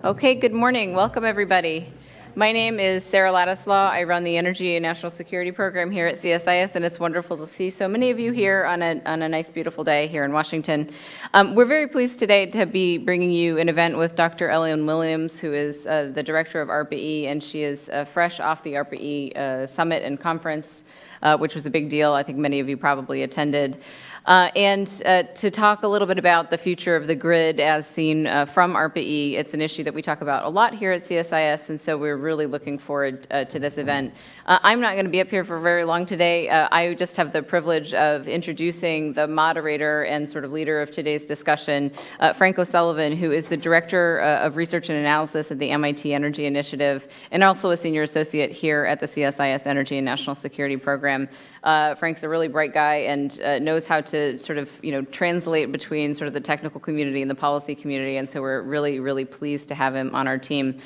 Okay, good morning. Welcome, everybody. My name is Sarah Ladislaw. I run the Energy and National Security Program here at CSIS, and it's wonderful to see so many of you here on a nice, beautiful day here in Washington. We're very pleased today to be bringing you an event with Dr. Ellen Williams, who is the director of ARPA-e, and she is fresh off the ARPA-e summit and conference, which was a big deal. I think many of you probably attended. And to talk a little bit about the future of the grid as seen from ARPA-e. It's an issue that we talk about a lot here at CSIS, and so we're really looking forward to this event. I'm not going to be up here for very long today. I just have the privilege of introducing the moderator and sort of leader of today's discussion, Frank O'Sullivan, who is the Director of Research and Analysis at the MIT Energy Initiative, and also a Senior Associate here at the CSIS Energy and National Security Program. Frank's a really bright guy and knows how to sort of, translate between sort of the technical community and the policy community, and so we're really, really pleased to have him on our team.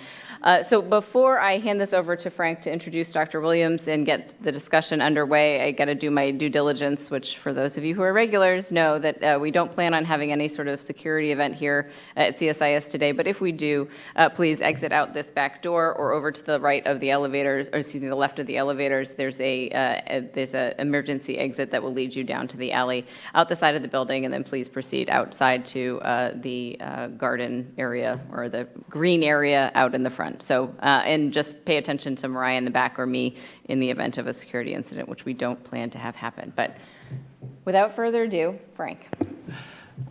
So before I hand this over to Frank to introduce Dr. Williams and get the discussion underway, I got to do my due diligence, which for those of you who are regulars know that we don't plan on having any sort of security event here at CSIS today, but if we do, please exit out this back door or over to the right of the elevators, or excuse me, the left of the elevators. There's a emergency exit that will lead you down to the alley out the side of the building, and then please proceed outside to the garden area or the green area out in the front. So, and just pay attention to Mariah in the back or me in the event of a security incident, which we don't plan to have happen. But without further ado, Frank.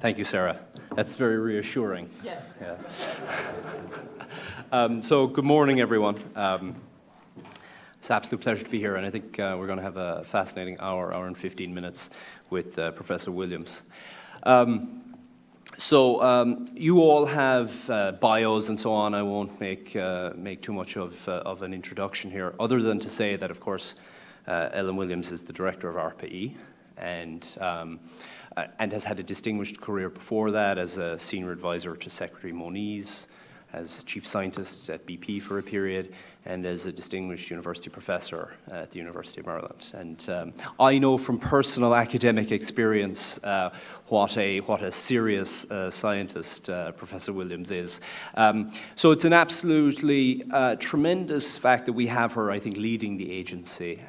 Thank you, Sarah. That's very reassuring. Yes. Yeah. So good morning, everyone. It's an absolute pleasure to be here, and I think we're going to have a fascinating hour and 15 minutes with Professor Williams. So you all have bios and so on. I won't make too much of an introduction here, other than to say that, of course, Ellen Williams is the director of ARPA-e, and has had a distinguished career before that as a senior advisor to Secretary Moniz, as chief scientist at BP for a period, and as a distinguished university professor at the University of Maryland. And I know from personal academic experience what a serious scientist Professor Williams is. So it's an absolutely tremendous fact that we have her, I think, leading the agency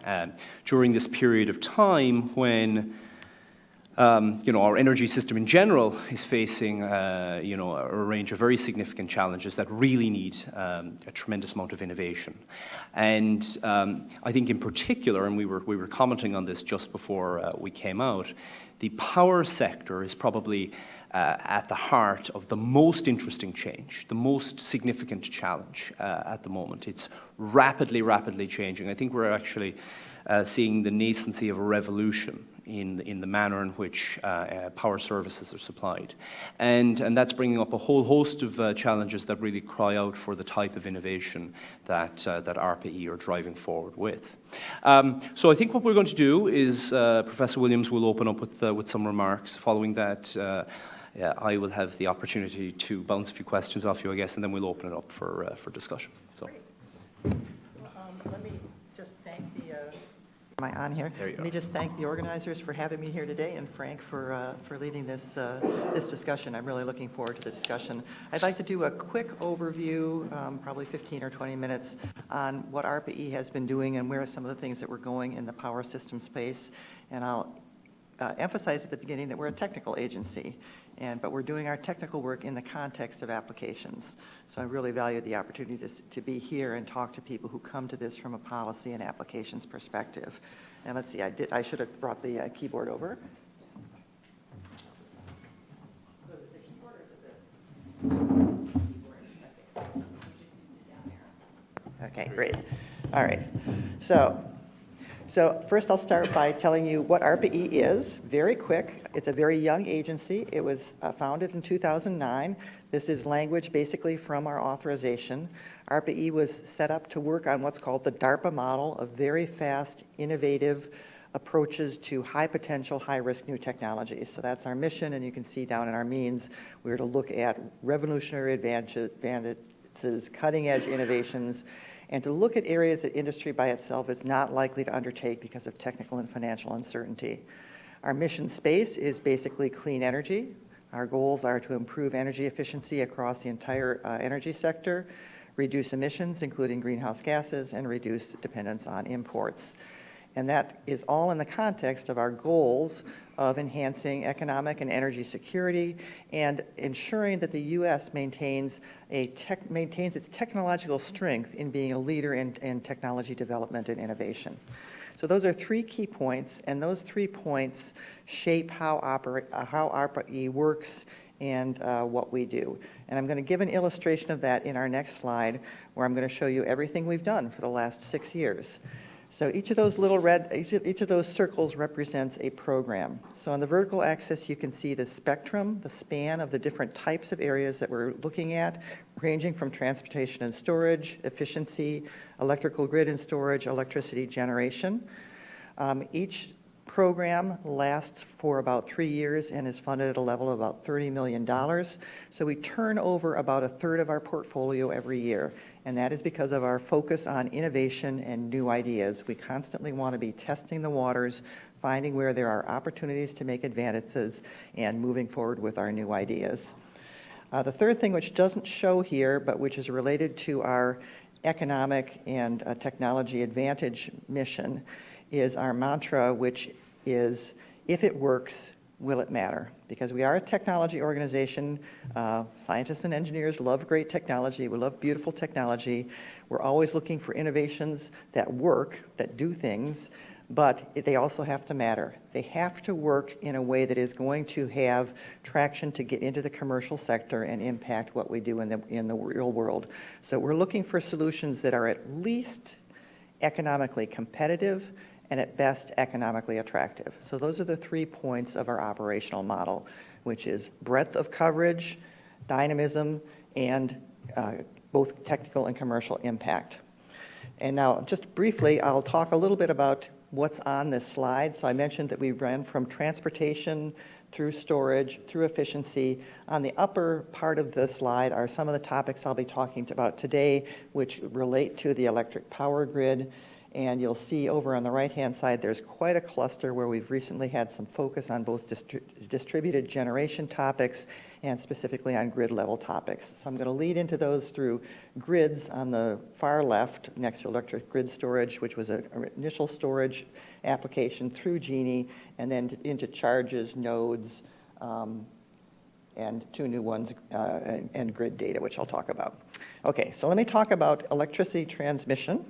during this period of time when our energy system in general is facing, a range of very significant challenges that really need a tremendous amount of innovation. And I think in particular, and we were commenting on this just before we came out, the power sector is probably at the heart of the most interesting change, the most significant challenge at the moment. It's rapidly changing. I think we're actually seeing the nascency of a revolution in the manner in which power services are supplied. And that's bringing up a whole host of challenges that really cry out for the type of innovation that ARPA-e are driving forward with. So I think what we're going to do is Professor Williams will open up with some remarks. Following that, I will have the opportunity to bounce a few questions off you, I guess, and then we'll open it up for discussion. So. Let me just thank the... Am I on here? There you Let me just thank the organizers for having me here today, and Frank for leading this discussion. I'm really looking forward to the discussion. I'd like to do a quick overview, probably 15 or 20 minutes, on what ARPA-e has been doing and where are some of the things that we're going in the power system space. And I'll emphasize at the beginning that we're a technical agency, but we're doing our technical work in the context of applications. So I really value the opportunity to be here and talk to people who come to this from a policy and applications perspective. And let's see, I should have brought the keyboard over. So the keyboard is this? Okay, great. All right. So first I'll start by telling you what ARPA-e is, very quick. It's a very young agency. It was founded in 2009. This is language basically from our authorization. ARPA-e was set up to work on what's called the DARPA model of very fast, innovative approaches to high potential, high risk new technologies. So that's our mission, and you can see down in our means, we're to look at revolutionary advances, cutting edge innovations, and to look at areas that industry by itself is not likely to undertake because of technical and financial uncertainty. Our mission space is basically clean energy, Our goals are to improve energy efficiency across the entire energy sector, reduce emissions, including greenhouse gases, and reduce dependence on imports. And that is all in the context of our goals of enhancing economic and energy security and ensuring that the U.S. maintains its technological strength in being a leader in technology development and innovation. So those are 3 key points, and those 3 points shape how ARPA-e works and what we do. And I'm going to give an illustration of that in our next slide, where I'm going to show you everything we've done for the last 6 years. So each of those each of those circles represents a program. So on the vertical axis, you can see the spectrum, the span of the different types of areas that we're looking at, ranging from transportation and storage, efficiency, electrical grid and storage, electricity generation. Each program lasts for about 3 years and is funded at a level of about $30 million. So we turn over about 1/3 of our portfolio every year, and that is because of our focus on innovation and new ideas. We constantly want to be testing the waters, finding where there are opportunities to make advances, and moving forward with our new ideas. The third thing, which doesn't show here, but which is related to our economic and technology advantage mission, is our mantra, which is, if it works, will it matter? Because we are a technology organization. Scientists and engineers love great technology. We love beautiful technology. We're always looking for innovations that work, that do things, but they also have to matter. They have to work in a way that is going to have traction to get into the commercial sector and impact what we do in the real world. So we're looking for solutions that are at least economically competitive and at best economically attractive. So those are the 3 points of our operational model, which is breadth of coverage, dynamism, and both technical and commercial impact. And now, just briefly, I'll talk a little bit about what's on this slide. So I mentioned that we ran from transportation through storage, through efficiency. On the upper part of the slide are some of the topics I'll be talking about today, which relate to the electric power grid. And you'll see over on the right-hand side, there's quite a cluster where we've recently had some focus on both distributed generation topics and specifically on grid-level topics. So I'm going to lead into those through grids on the far left next to electric grid storage, which was an initial storage application through Genie, and then into charges, nodes, and 2 new ones, and grid data, which I'll talk about. Okay, so let me talk about electricity transmission.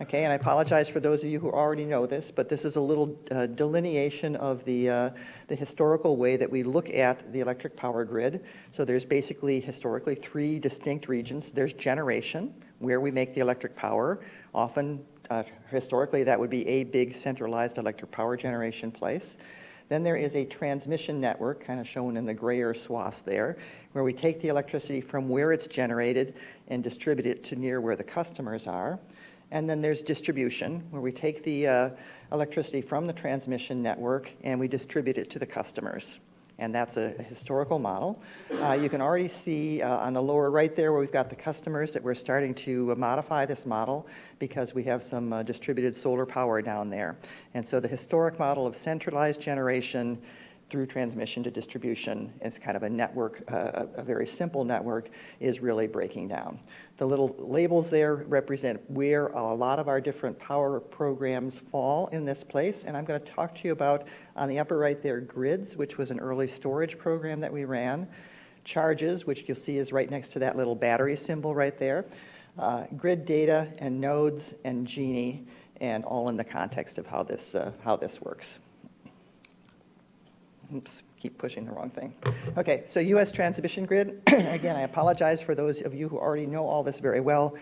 Okay, and I apologize for those of you who already know this, but this is a little delineation of the historical way that we look at the electric power grid. So there's basically historically 3 distinct regions. There's generation, where we make the electric power. Often, historically, that would be a big centralized electric power generation place. Then there is a transmission network, kind of shown in the grayer swaths there, where we take the electricity from where it's generated and distribute it to near where the customers are. And then there's distribution, where we take the electricity from the transmission network and we distribute it to the customers. And that's a historical model. You can already see on the lower right there where we've got the customers that we're starting to modify this model because we have some distributed solar power down there. And so the historic model of centralized generation through transmission to distribution, it's kind of a network, a very simple network, is really breaking down. The little labels there represent where a lot of our different power programs fall in this place, and I'm going to talk to you about, on the upper right there, grids, which was an early storage program that we ran, charges, which you'll see is right next to that little battery symbol right there, grid data and nodes and Genie, and all in the context of how this works. Oops, keep pushing the wrong thing. Okay, so U.S. transmission grid. Again, I apologize for those of you who already know all this very well.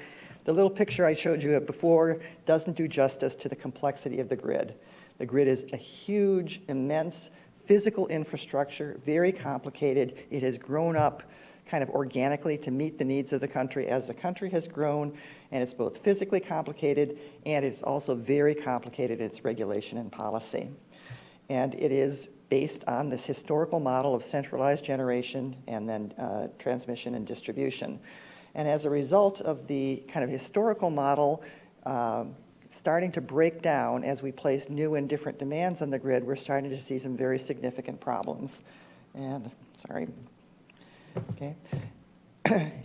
The little picture I showed you before doesn't do justice to the complexity of the grid. The grid is a huge, immense physical infrastructure, very complicated. It has grown up kind of organically to meet the needs of the country as the country has grown, and it's both physically complicated and it's also very complicated in its regulation and policy. And it is based on this historical model of centralized generation and then transmission and distribution. And as a result of the kind of historical model starting to break down as we place new and different demands on the grid, we're starting to see some very significant problems. And, sorry. Okay.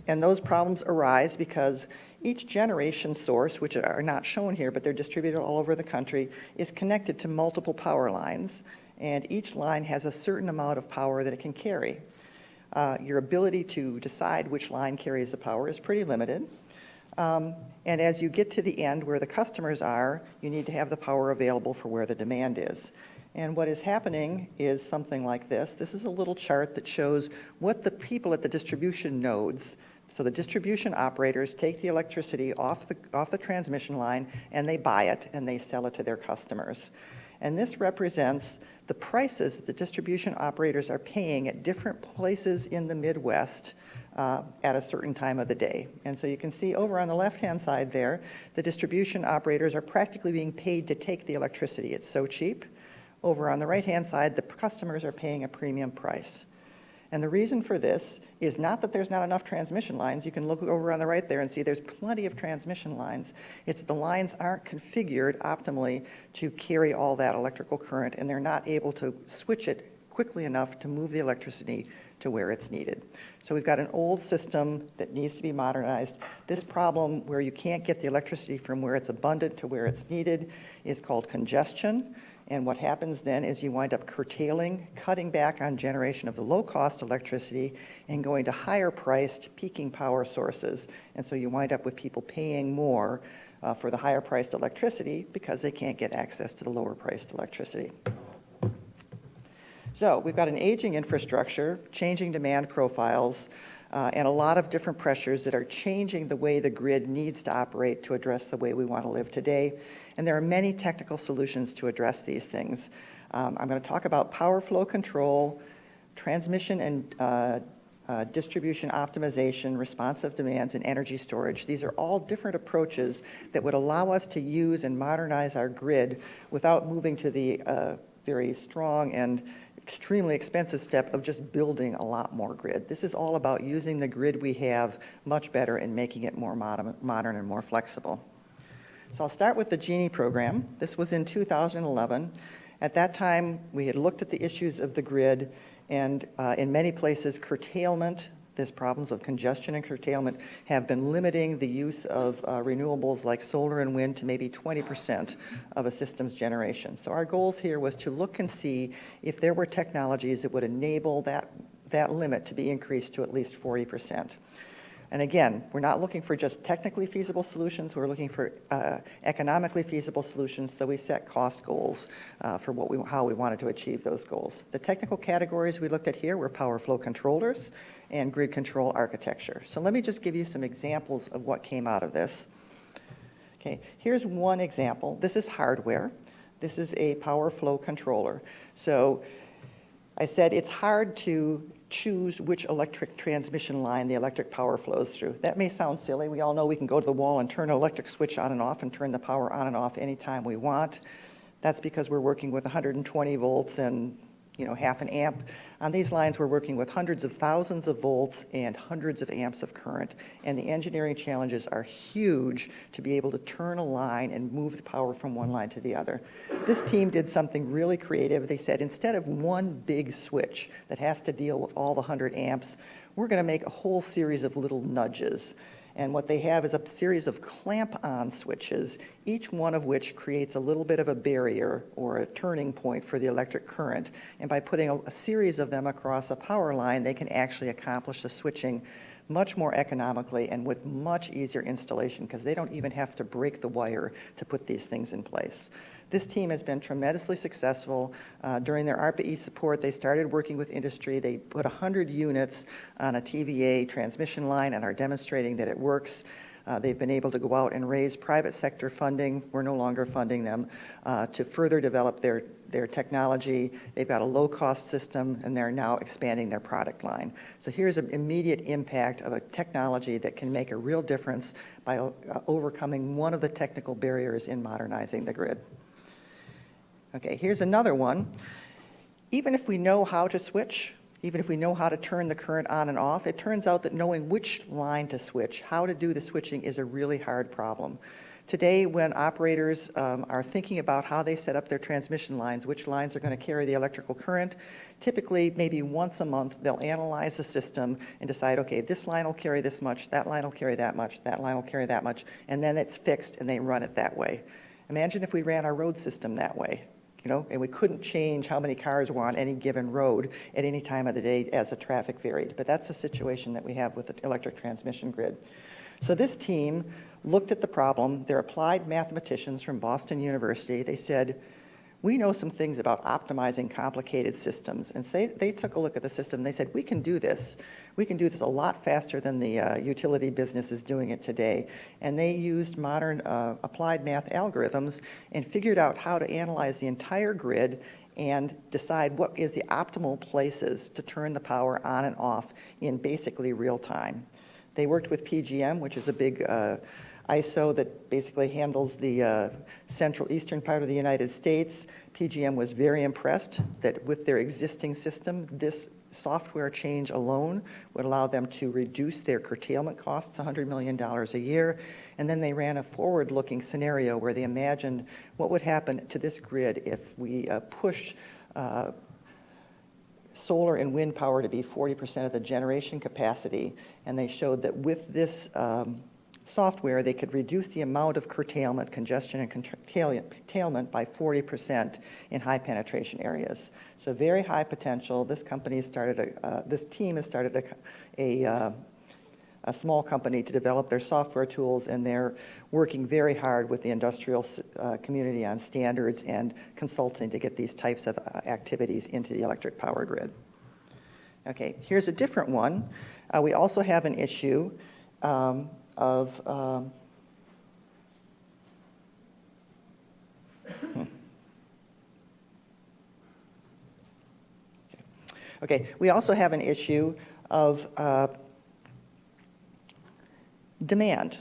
And those problems arise because each generation source, which are not shown here, but they're distributed all over the country, is connected to multiple power lines, and each line has a certain amount of power that it can carry. Your ability to decide which line carries the power is pretty limited. And as you get to the end where the customers are, you need to have the power available for where the demand is. And what is happening is something like this. This is a little chart that shows what the people at the distribution nodes, so the distribution operators take the electricity off the transmission line and they buy it and they sell it to their customers. And this represents the prices that the distribution operators are paying at different places in the Midwest at a certain time of the day. And so you can see over on the left-hand side there, the distribution operators are practically being paid to take the electricity. It's so cheap. Over on the right-hand side, the customers are paying a premium price. And the reason for this is not that there's not enough transmission lines. You can look over on the right there and see there's plenty of transmission lines. It's that the lines aren't configured optimally to carry all that electrical current, and they're not able to switch it quickly enough to move the electricity to where it's needed. So we've got an old system that needs to be modernized. This problem where you can't get the electricity from where it's abundant to where it's needed is called congestion. And what happens then is you wind up curtailing, cutting back on generation of the low-cost electricity and going to higher-priced peaking power sources. And so you wind up with people paying more for the higher-priced electricity because they can't get access to the lower-priced electricity. So we've got an aging infrastructure, changing demand profiles, and a lot of different pressures that are changing the way the grid needs to operate to address the way we want to live today. And there are many technical solutions to address these things. I'm going to talk about power flow control, transmission and distribution optimization, responsive demands, and energy storage. These are all different approaches that would allow us to use and modernize our grid without moving to the very strong and extremely expensive step of just building a lot more grid. This is all about using the grid we have much better and making it more modern and more flexible. So I'll start with the Genie program. This was in 2011. At that time, we had looked at the issues of the grid, and in many places, curtailment, these problems of congestion and curtailment have been limiting the use of renewables like solar and wind to maybe 20% of a system's generation. So our goals here was to look and see if there were technologies that would enable that limit to be increased to at least 40%. And again, we're not looking for just technically feasible solutions, we're looking for economically feasible solutions, so we set cost goals for how we wanted to achieve those goals. The technical categories we looked at here were power flow controllers and grid control architecture. So let me just give you some examples of what came out of this. Okay, here's one example. This is hardware. This is a power flow controller. So I said it's hard to choose which electric transmission line the electric power flows through. That may sound silly. We all know we can go to the wall and turn an electric switch on and off and turn the power on and off anytime we want. That's because we're working with 120 volts and half an amp. On these lines, we're working with hundreds of thousands of volts and hundreds of amps of current. And the engineering challenges are huge to be able to turn a line and move the power from one line to the other. This team did something really creative. They said, instead of one big switch that has to deal with all the 100 amps, we're going to make a whole series of little nudges. And what they have is a series of clamp-on switches, each one of which creates a little bit of a barrier or a turning point for the electric current. And by putting a series of them across a power line, they can actually accomplish the switching much more economically and with much easier installation because they don't even have to break the wire to put these things in place. This team has been tremendously successful. During their ARPA-e support, they started working with industry. They put 100 units on a TVA transmission line and are demonstrating that it works. They've been able to go out and raise private sector funding. We're no longer funding them to further develop their technology. They've got a low-cost system, and they're now expanding their product line. So here's an immediate impact of a technology that can make a real difference by overcoming one of the technical barriers in modernizing the grid. Okay, here's another one. Even if we know how to switch, even if we know how to turn the current on and off, it turns out that knowing which line to switch, how to do the switching is a really hard problem. Today, when operators are thinking about how they set up their transmission lines, which lines are going to carry the electrical current, typically maybe once a month they'll analyze the system and decide, okay, this line will carry this much, that line will carry that much, that line will carry that much, and then it's fixed and they run it that way. Imagine if we ran our road system that way, and we couldn't change how many cars were on any given road at any time of the day as the traffic varied. But that's the situation that we have with the electric transmission grid. So this team looked at the problem. They're applied mathematicians from Boston University. They said, we know some things about optimizing complicated systems. And they took a look at the system. And they said, we can do this. We can do this a lot faster than the utility business is doing it today. And they used modern applied math algorithms and figured out how to analyze the entire grid and decide what is the optimal places to turn the power on and off in basically real time. They worked with PGM, which is a big ISO that basically handles the central eastern part of the United States. PGM was very impressed that with their existing system, this software change alone would allow them to reduce their curtailment costs $100 million a year. And then they ran a forward-looking scenario where they imagined what would happen to this grid if we pushed solar and wind power to be 40% of the generation capacity. And they showed that with this software, they could reduce the amount of curtailment, congestion and curtailment by 40% in high penetration areas. So very high potential. This company started, this team has started a small company to develop their software tools, and they're working very hard with the industrial community on standards and consulting to get these types of activities into the electric power grid. Okay, here's a different one. We also have an issue we also have an issue of demand.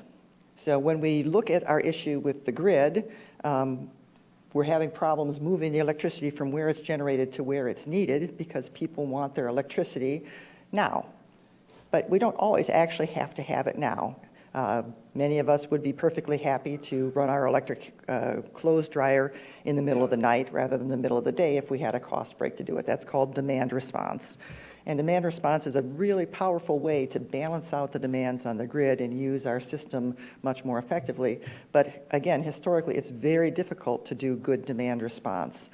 So when we look at our issue with the grid, we're having problems moving the electricity from where it's generated to where it's needed because people want their electricity now. But we don't always actually have to have it now. Many of us would be perfectly happy to run our electric clothes dryer in the middle of the night rather than the middle of the day if we had a cost break to do it. That's called demand response. And demand response is a really powerful way to balance out the demands on the grid and use our system much more effectively. But again, historically, it's very difficult to do good demand response.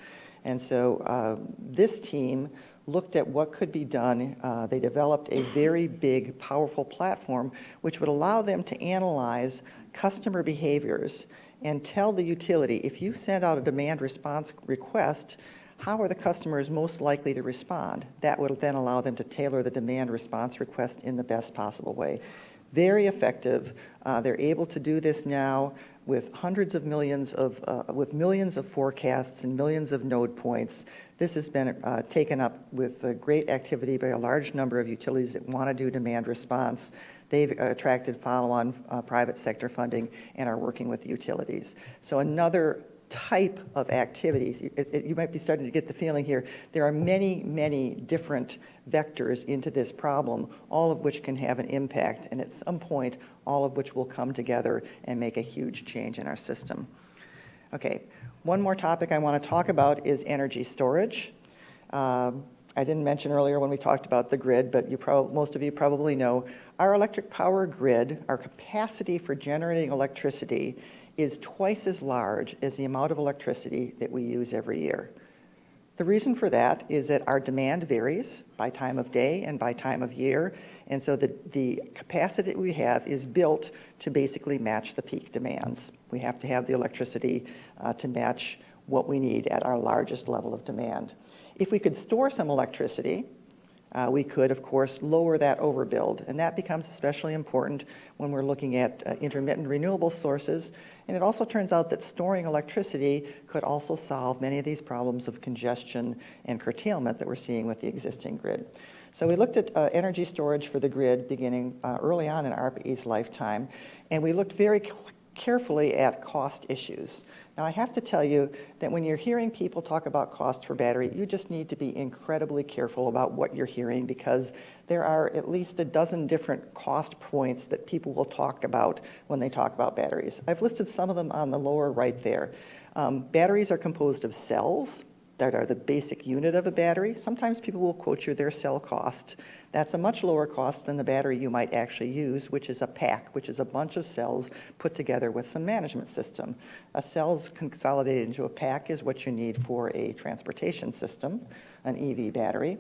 And so this team looked at what could be done. They developed a very big, powerful platform which would allow them to analyze customer behaviors and tell the utility, if you send out a demand response request, how are the customers most likely to respond? That would then allow them to tailor the demand response request in the best possible way. Very effective. They're able to do this now with hundreds of millions of, with millions of forecasts and millions of node points. This has been taken up with great activity by a large number of utilities that want to do demand response. They've attracted follow-on private sector funding and are working with utilities. So another type of activities. You might be starting to get the feeling here, there are many, many different vectors into this problem, all of which can have an impact, and at some point, all of which will come together and make a huge change in our system. Okay, one more topic I want to talk about is energy storage. I didn't mention earlier when we talked about the grid, but most of you probably know, our electric power grid, our capacity for generating electricity is twice as large as the amount of electricity that we use every year. The reason for that is that our demand varies by time of day and by time of year, and so the capacity that we have is built to basically match the peak demands. We have to have the electricity to match what we need at our largest level of demand. If we could store some electricity, we could, of course, lower that overbuild, and that becomes especially important when we're looking at intermittent renewable sources. And it also turns out that storing electricity could also solve many of these problems of congestion and curtailment that we're seeing with the existing grid. So we looked at energy storage for the grid beginning early on in ARPA-E's lifetime, and we looked very carefully at cost issues. Now, I have to tell you that when you're hearing people talk about cost for battery, you just need to be incredibly careful about what you're hearing, because there are at least a dozen different cost points that people will talk about when they talk about batteries. I've listed some of them on the lower right there. Batteries are composed of cells that are the basic unit of a battery. Sometimes people will quote you their cell cost. That's a much lower cost than the battery you might actually use, which is a pack, which is a bunch of cells put together with some management system. A cell's consolidated into a pack is what you need for a transportation system, an EV battery.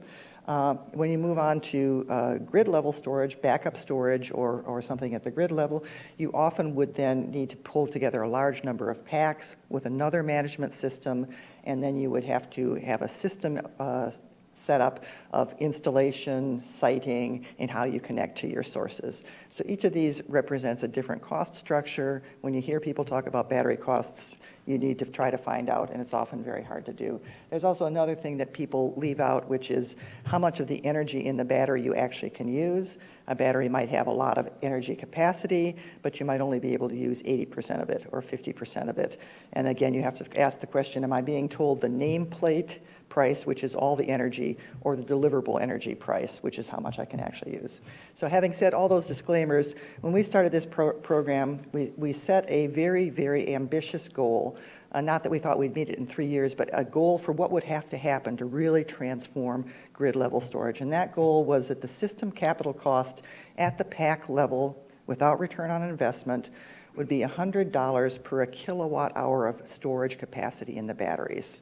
When you move on to grid level storage, backup storage, or something at the grid level, you often would then need to pull together a large number of packs with another management system, and then you would have to have a system setup of installation, siting, and how you connect to your sources. So each of these represents a different cost structure. When you hear people talk about battery costs, you need to try to find out, and it's often very hard to do. There's also another thing that people leave out, which is how much of the energy in the battery you actually can use. A battery might have a lot of energy capacity, but you might only be able to use 80% of it or 50% of it. And again, you have to ask the question, am I being told the nameplate price, which is all the energy, or the deliverable energy price, which is how much I can actually use? So having said all those disclaimers, when we started this program, we set a very, very ambitious goal. Not that we thought we'd meet it in 3 years, but a goal for what would have to happen to really transform grid level storage. And that goal was that the system capital cost at the pack level, without return on investment, would be $100 per kilowatt hour of storage capacity in the batteries.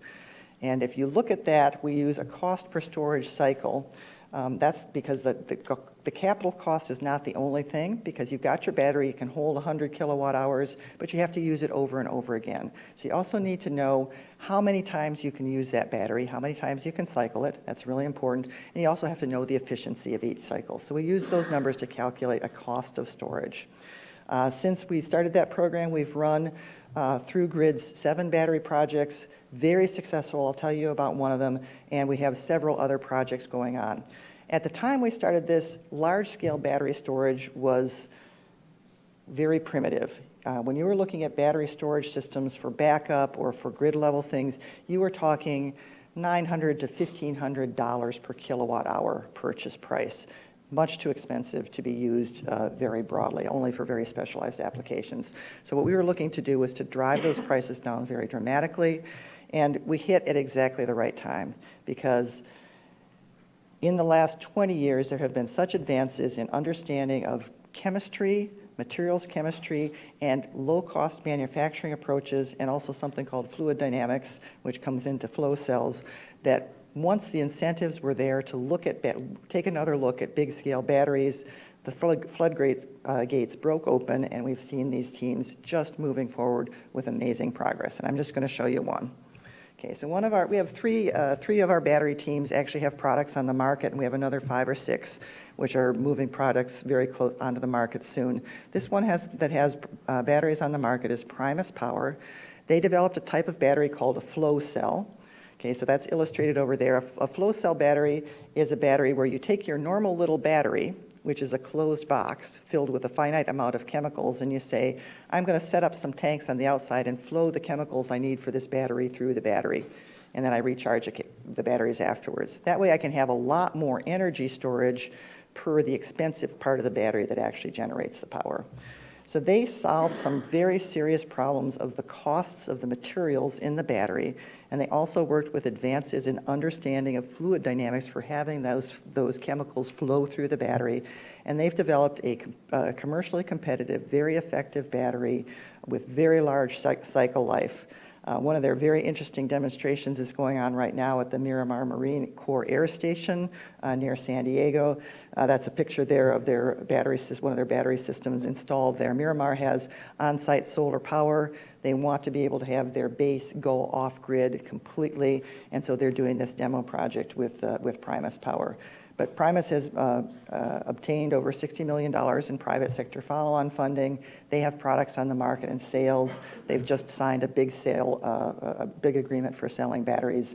And if you look at that, we use a cost per storage cycle. That's because the capital cost is not the only thing, because you've got your battery, you can hold 100 kilowatt hours, but you have to use it over and over again. So you also need to know how many times you can use that battery, how many times you can cycle it. That's really important. And you also have to know the efficiency of each cycle. So we use those numbers to calculate a cost of storage. Since we started that program, we've run through grids 7 battery projects, very successful. I'll tell you about one of them, and we have several other projects going on. At the time we started this, large-scale battery storage was very primitive. When you were looking at battery storage systems for backup or for grid-level things, you were talking $900 to $1,500 per kilowatt hour purchase price. Much too expensive to be used very broadly, only for very specialized applications. So what we were looking to do was to drive those prices down very dramatically, and we hit at exactly the right time, because in the last 20 years, there have been such advances in understanding of chemistry, materials chemistry, and low-cost manufacturing approaches, and also something called fluid dynamics, which comes into flow cells, that once the incentives were there to take another look at big-scale batteries, the floodgates broke open, and we've seen these teams just moving forward with amazing progress. And I'm just going to show you one. Okay, so we have three of our battery teams actually have products on the market, and we have another 5 or 6 which are moving products very close onto the market soon. This one that has batteries on the market is Primus Power. They developed a type of battery called a flow cell. Okay, so that's illustrated over there. A flow cell battery is a battery where you take your normal little battery, which is a closed box filled with a finite amount of chemicals, and you say, I'm going to set up some tanks on the outside and flow the chemicals I need for this battery through the battery, and then I recharge the batteries afterwards. That way I can have a lot more energy storage per the expensive part of the battery that actually generates the power. So they solved some very serious problems of the costs of the materials in the battery, and they also worked with advances in understanding of fluid dynamics for having those chemicals flow through the battery. And they've developed a commercially competitive, very effective battery with very large cycle life. One of their very interesting demonstrations is going on right now at the Miramar Marine Corps Air Station near San Diego. That's a picture there of their one of their battery systems installed there. Miramar has on-site solar power. They want to be able to have their base go off-grid completely, and so they're doing this demo project with Primus Power. But Primus has obtained over $60 million in private sector follow-on funding. They have products on the market and sales. They've just signed a big agreement for selling batteries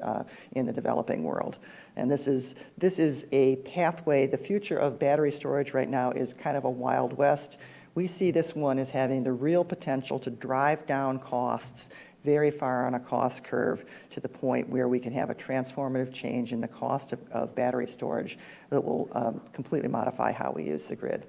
in the developing world. And this is a pathway. The future of battery storage right now is kind of a wild west. We see this one as having the real potential to drive down costs very far on a cost curve to the point where we can have a transformative change in the cost of battery storage that will completely modify how we use the grid.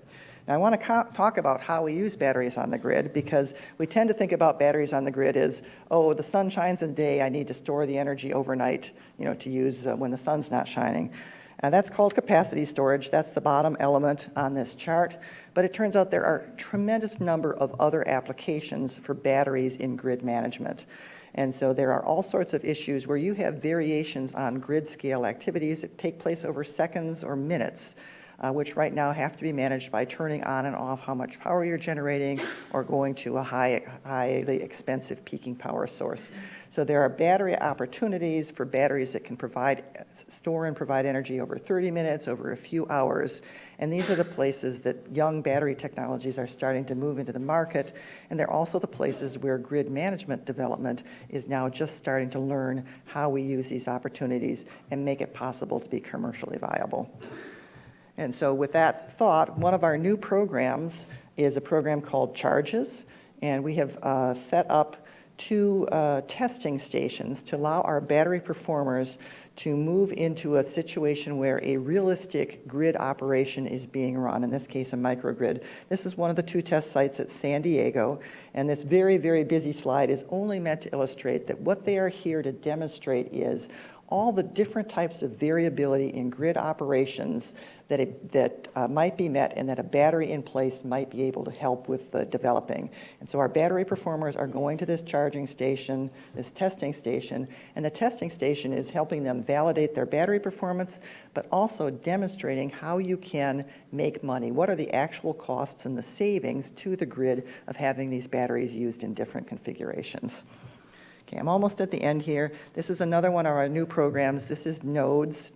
Now, I want to talk about how we use batteries on the grid, because we tend to think about batteries on the grid as, oh, the sun shines in the day, I need to store the energy overnight, to use when the sun's not shining. And that's called capacity storage. That's the bottom element on this chart. But it turns out there are a tremendous number of other applications for batteries in grid management. And so there are all sorts of issues where you have variations on grid scale activities that take place over seconds or minutes, which right now have to be managed by turning on and off how much power you're generating or going to a highly expensive peaking power source. So there are battery opportunities for batteries that can store and provide energy over 30 minutes, over a few hours. And these are the places that young battery technologies are starting to move into the market. And they're also the places where grid management development is now just starting to learn how we use these opportunities and make it possible to be commercially viable. And so with that thought, one of our new programs is a program called Charges, and we have set up 2 testing stations to allow our battery performers to move into a situation where a realistic grid operation is being run, in this case a microgrid. This is one of the 2 test sites at San Diego, and this very, very busy slide is only meant to illustrate that what they are here to demonstrate is all the different types of variability in grid operations that might be met and that a battery in place might be able to help with developing. And so our battery performers are going to this charging station, this testing station, and the testing station is helping them validate their battery performance, but also demonstrating how you can make money. What are the actual costs and the savings to the grid of having these batteries used in different configurations? Okay, I'm almost at the end here. This is another one of our new programs. This is Nodes.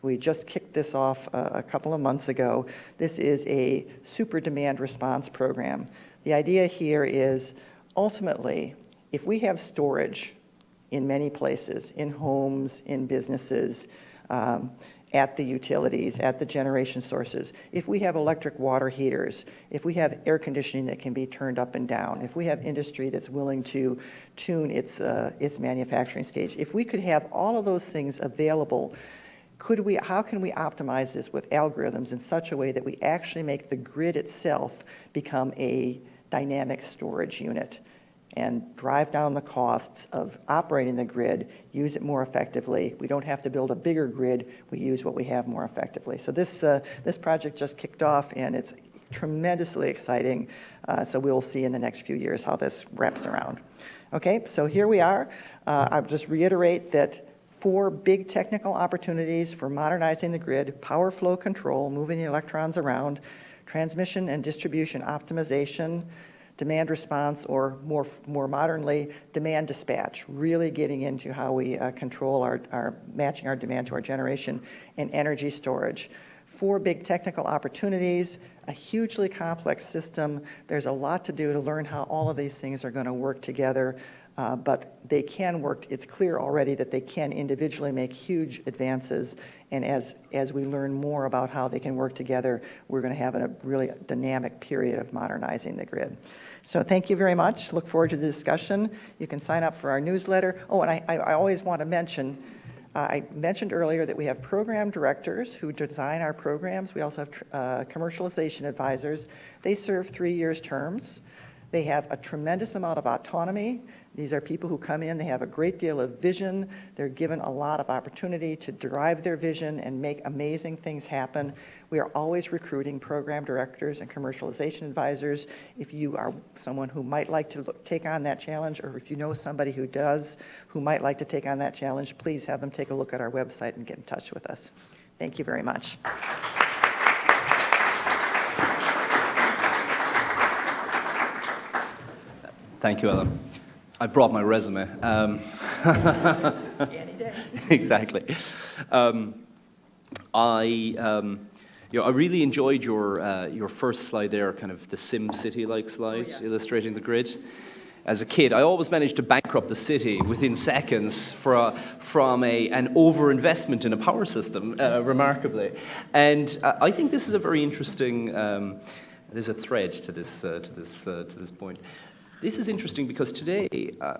We just kicked this off a couple of months ago. This is a super demand response program. The idea here is ultimately, if we have storage in many places, in homes, in businesses, at the utilities, at the generation sources, if we have electric water heaters, if we have air conditioning that can be turned up and down, if we have industry that's willing to tune its manufacturing stage, if we could have all of those things available, how can we optimize this with algorithms in such a way that we actually make the grid itself become a dynamic storage unit and drive down the costs of operating the grid, use it more effectively. We don't have to build a bigger grid, we use what we have more effectively. So this project just kicked off, and it's tremendously exciting. So we'll see in the next few years how this wraps around. Okay, so here we are. I'll just reiterate that 4 big technical opportunities for modernizing the grid: power flow control, moving the electrons around; transmission and distribution optimization; demand response, or more modernly, demand dispatch, really getting into how we control our matching our demand to our generation; and energy storage. 4 big technical opportunities, a hugely complex system. There's a lot to do to learn how all of these things are going to work together, but they can work. It's clear already that they can individually make huge advances, and as we learn more about how they can work together, we're going to have a really dynamic period of modernizing the grid. So thank you very much. Look forward to the discussion. You can sign up for our newsletter. Oh, and I always want to mention, I mentioned earlier that we have program directors who design our programs. We also have commercialization advisors. They serve 3-year terms. They have a tremendous amount of autonomy. These are people who come in, they have a great deal of vision. They're given a lot of opportunity to drive their vision and make amazing things happen. We are always recruiting program directors and commercialization advisors. If you are someone who might like to take on that challenge, or if you know somebody who does, who might like to take on that challenge, please have them take a look at our website and get in touch with us. Thank you very much. Thank you, Ellen. I brought my resume. Any day. Exactly. I really enjoyed your first slide there, kind of the Sim City-like slide, illustrating the grid. As a kid, I always managed to bankrupt the city within seconds from an overinvestment in a power system, remarkably. And I think this is a very interesting There's a thread to this point. This is interesting because today,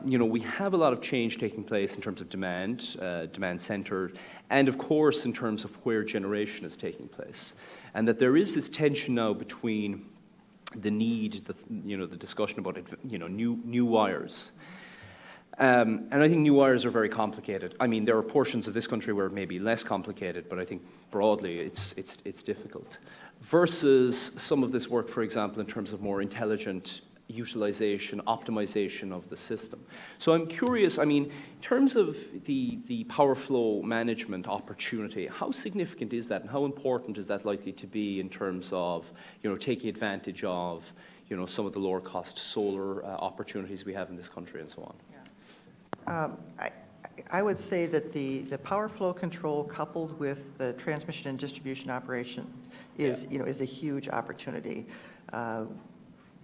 we have a lot of change taking place in terms of demand centered, and of course in terms of where generation is taking place, and that there is this tension now between the need, the discussion about new wires. And I think new wires are very complicated. I mean, there are portions of this country where it may be less complicated, but I think broadly it's difficult. Versus some of this work, for example, in terms of more intelligent utilization, optimization of the system. So I'm curious, I mean, in terms of the power flow management opportunity, how significant is that and how important is that likely to be in terms of, taking advantage of, some of the lower cost solar opportunities we have in this country and so on? I would say that the power flow control coupled with the transmission and distribution operation is a huge opportunity.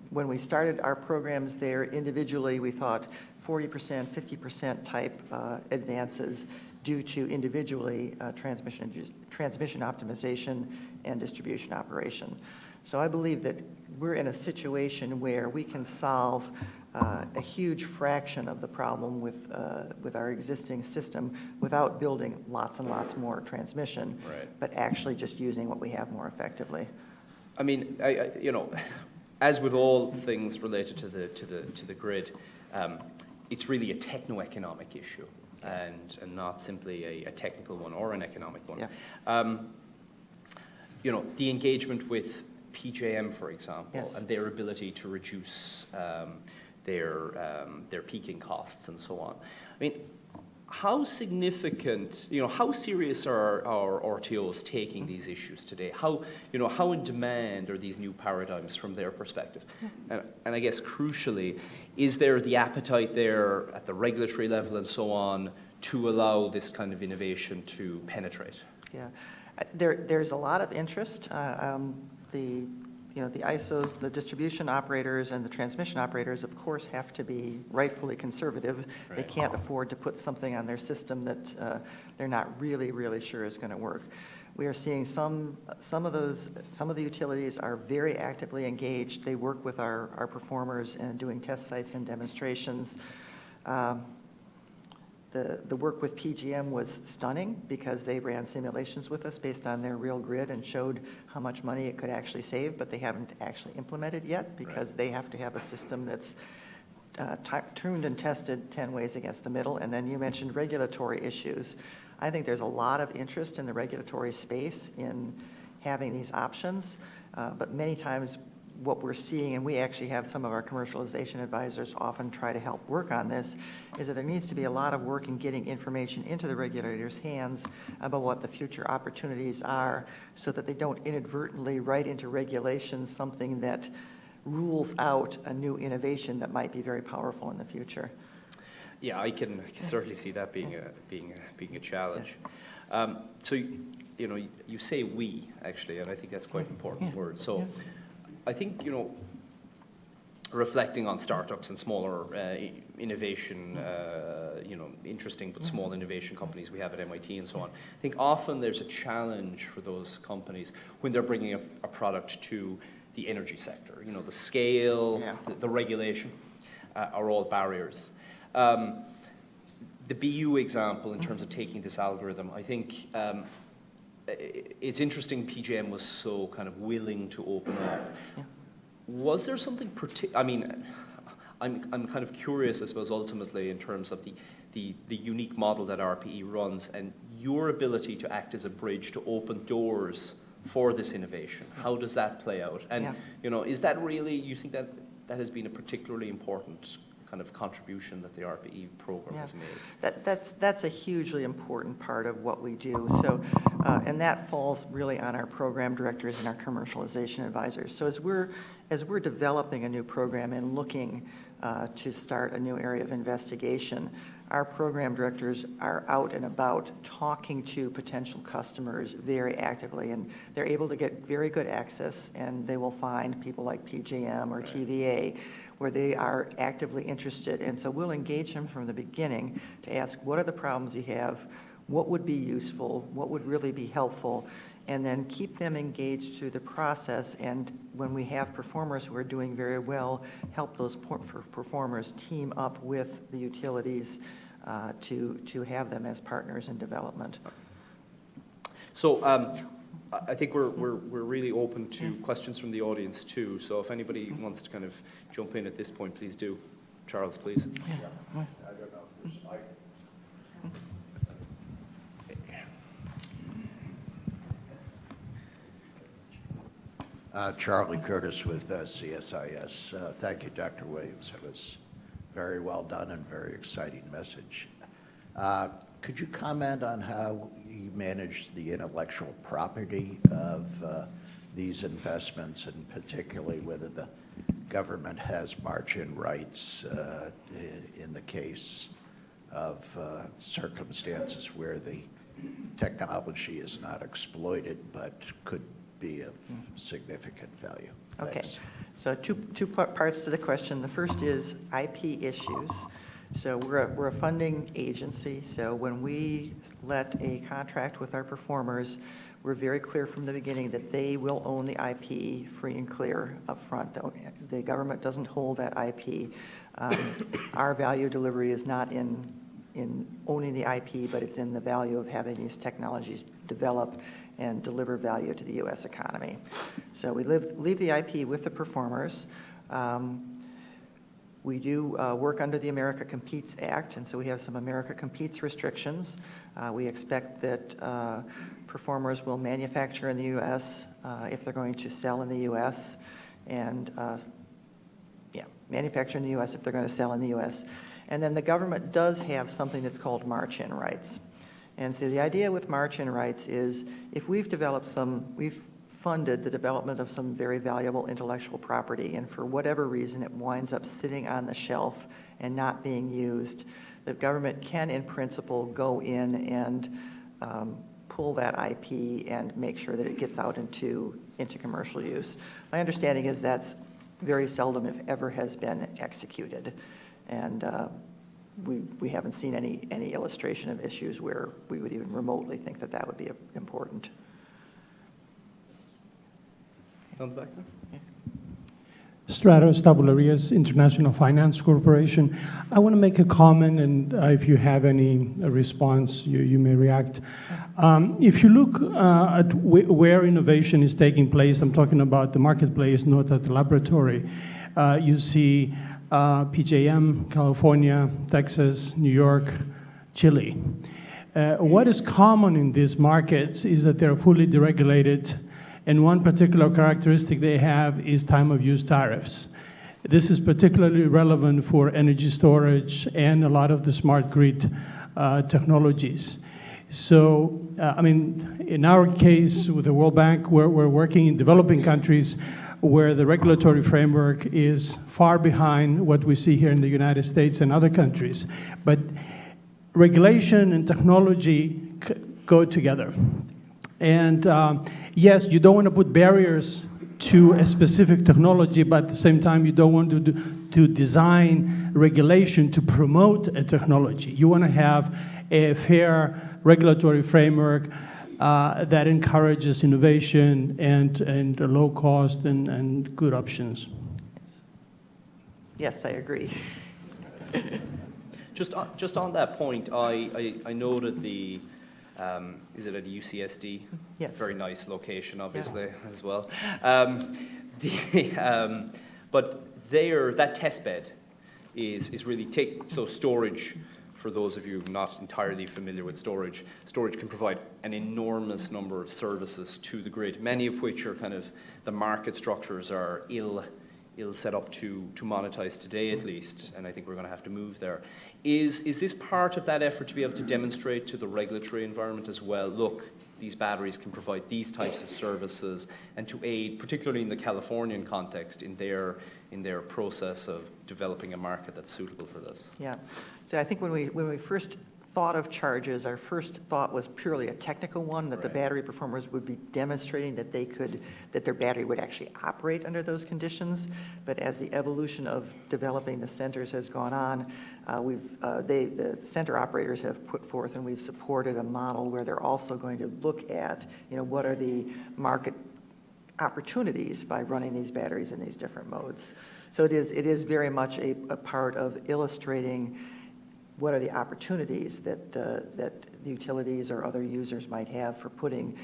When we started our programs there individually, we thought 40%, 50% type advances due to individually transmission optimization and distribution operation. So I believe that we're in a situation where we can solve a huge fraction of the problem with our existing system without building lots and lots more transmission, but actually just using what we have more effectively. I mean, as with all things related to the grid, it's really a techno-economic issue and not simply a technical one or an economic one. Yeah. The engagement with PJM, for example, Yes. and their ability to reduce their peaking costs and so on. I mean, how significant, how serious are our RTOs taking these issues today? How in demand are these new paradigms from their perspective? And I guess crucially, is there the appetite there at the regulatory level and so on to allow this kind of innovation to penetrate? Yeah, there's a lot of interest. The ISOs, the distribution operators and the transmission operators, of course, have to be rightfully conservative. Right. They can't afford to put something on their system that they're not really sure is going to work. We are seeing some of the utilities are very actively engaged. They work with our performers and doing test sites and demonstrations. The work with PGM was stunning because they ran simulations with us based on their real grid and showed how much money it could actually save, but they haven't actually implemented yet because they have to have a system that's tuned and tested 10 ways against the middle. And then you mentioned regulatory issues. I think there's a lot of interest in the regulatory space in having these options, but many times what we're seeing, and we actually have some of our commercialization advisors often try to help work on this, is that there needs to be a lot of work in getting information into the regulators' hands about what the future opportunities are so that they don't inadvertently write into regulations something that rules out a new innovation that might be very powerful in the future. Yeah, I can certainly see that being a challenge. So, you say we, actually, and I think that's quite an important word. So I think, reflecting on startups and smaller innovation, interesting but small innovation companies we have at MIT and so on, I think often there's a challenge for those companies when they're bringing a product to the energy sector. The scale, the regulation are all barriers. The BU example in terms of taking this algorithm, I think it's interesting PJM was so kind of willing to open up. Yeah. Was there something I mean, I'm kind of curious, I suppose, ultimately in terms of the unique model that ARPA-e runs and your ability to act as a bridge to open doors for this innovation. How does that play out? And, is that really, you think that has been a particularly important kind of contribution that the ARPA-e program has made? That's a hugely important part of what we do. So, and that falls really on our program directors and our commercialization advisors. So as we're developing a new program and looking to start a new area of investigation, our program directors are out and about talking to potential customers very actively, and they're able to get very good access, and they will find people like PJM or TVA where they are actively interested. And so we'll engage them from the beginning to ask, what are the problems you have? What would be useful? What would really be helpful? and then keep them engaged through the process. And when we have performers who are doing very well, help those performers team up with the utilities to have them as partners in development. So I think we're really open to questions from the audience too. So if anybody wants to kind of jump in at this point, please do. Charles, please. Yeah. I don't know if there's, Charlie Curtis with CSIS. Thank you, Dr. Williams. It was very well done and very exciting message. Could you comment on how you manage the intellectual property of these investments, and particularly whether the government has margin rights in the case of circumstances where the technology is not exploited but could be of significant value? Okay, Thanks. so two parts to the question. The first is IP issues. So we're a funding agency, so when we let a contract with our performers, we're very clear from the beginning that they will own the IP free and clear up front. The government doesn't hold that IP. Our value delivery is not in owning the IP, but it's in the value of having these technologies develop and deliver value to the U.S. economy. So we leave the IP with the performers. We do work under the America Competes Act, and so we have some America Competes restrictions. We expect that performers will manufacture in the U.S. If they're going to sell in the U.S., and manufacture in the U.S. if they're going to sell in the U.S. And then the government does have something that's called march-in rights. And so the idea with march-in rights is if we've funded the development of some very valuable intellectual property, and for whatever reason it winds up sitting on the shelf and not being used, the government can, in principle, go in and pull that IP and make sure that it gets out into commercial use. My understanding is that's very seldom, if ever, has been executed. And we haven't seen any illustration of issues where we would even remotely think that that would be important. On the back there? Yeah. Stratos Tabularias, International Finance Corporation. I want to make a comment, and if you have any response, you may react. If you look at where innovation is taking place, I'm talking about the marketplace, not at the laboratory. You see PJM, California, Texas, New York, Chile. What is common in these markets is that they're fully deregulated, and one particular characteristic they have is time of use tariffs. This is particularly relevant for energy storage and a lot of the smart grid technologies. So, in our case with the World Bank, we're working in developing countries where the regulatory framework is far behind what we see here in the United States and other countries. But regulation and technology go together. And yes, you don't want to put barriers to a specific technology, but at the same time, you don't want to design regulation to promote a technology. You want to have a fair regulatory framework that encourages innovation and low cost and good options. Yes, I agree. Just on that point, I noted the, is it at UCSD? Yes. Very nice location, obviously, Yeah. as well. But that test bed is really so storage, for those of you not entirely familiar with storage can provide an enormous number of services to the grid, many of which are kind of, the market structures are ill set up to monetize today at least, and I think we're going to have to move there. Is this part of that effort to be able to demonstrate to the regulatory environment as well, look, these batteries can provide these types of services, and to aid, particularly in the Californian context, in their process of developing a market that's suitable for this? Yeah. So I think when we first thought of charges, our first thought was purely a technical one, that the battery performers would be demonstrating that that their battery would actually operate under those conditions. But as the evolution of developing the centers has gone on, the center operators have put forth, and we've supported a model where they're also going to look at, what are the market opportunities by running these batteries in these different modes. So it is very much a part of illustrating what are the opportunities that utilities or other users might have for putting